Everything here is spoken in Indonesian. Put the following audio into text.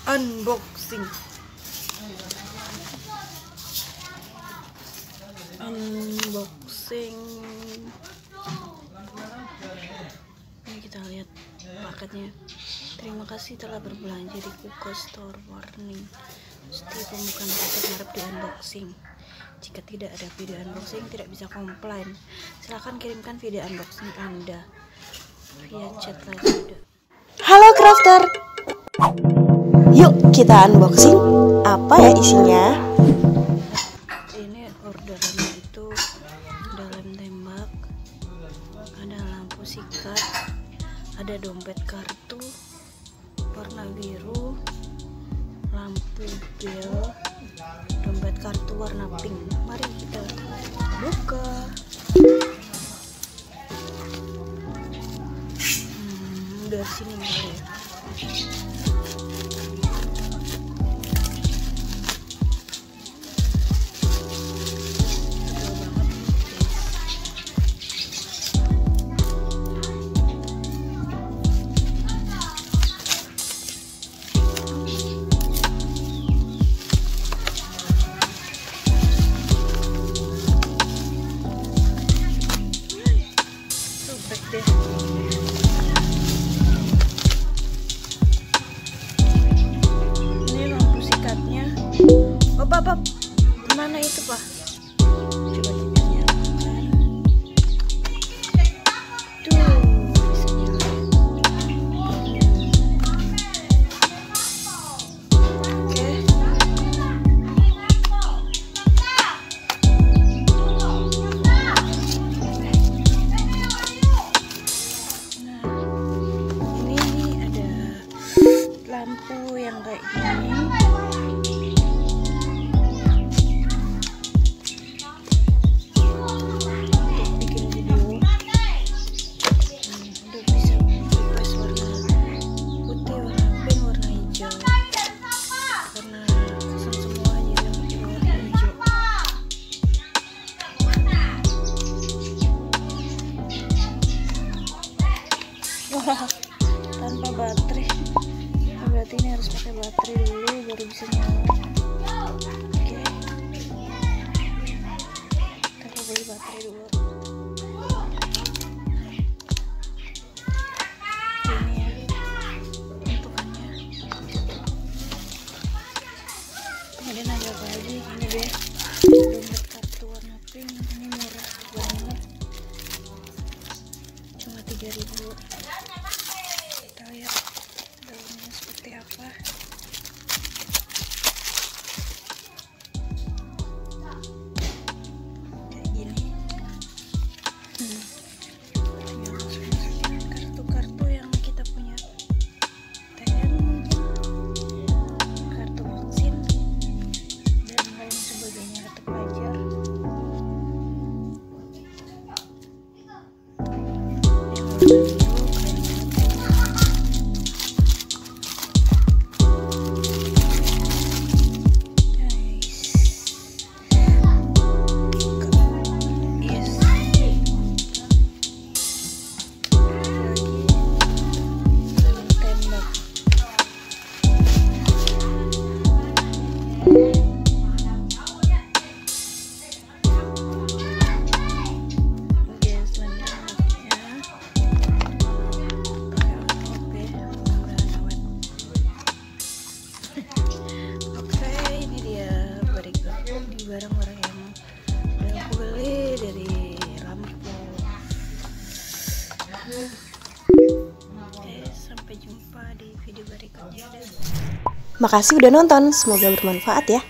Unboxing. Ini kita lihat paketnya. Terima kasih telah berbelanja di Buka Store. Warning, setiap pembukaan paket harap di unboxing. Jika tidak ada video unboxing tidak bisa komplain. Silahkan kirimkan video unboxing Anda via chat live. Halo crafter, yuk kita unboxing. Apa ya isinya? Ini orderannya itu ada lem tembak, ada lampu sikat, ada dompet kartu warna biru, lampu bel, dompet kartu warna pink. Mari kita buka. Dari sini kali ya. Sobek deh. Pak, mana itu Pak? Coba kita nyalakan. Tuh, bisa nyala. Oke. Nah, ini ada lampu yang kayak gini. Tanpa baterai, berarti ini harus pakai baterai dulu baru bisa nyala. Oke, kita beli baterai dulu. Ini ya bentukannya. Kemudian ada apa lagi? Ini deh dompet kartu warna pink. Ini murah banget, cuma 3.000. Kita lihat dalamnya seperti apa. Kayak gini. Tinggal masukin kartu-kartu yang kita punya. ATM mungkin, kartu vaksin, dan lain sebagainya, kartu pelajar. Barang-barang yang udah aku beli dari lampu. Oke, sampai jumpa di video berikutnya. Makasih udah nonton, semoga bermanfaat ya.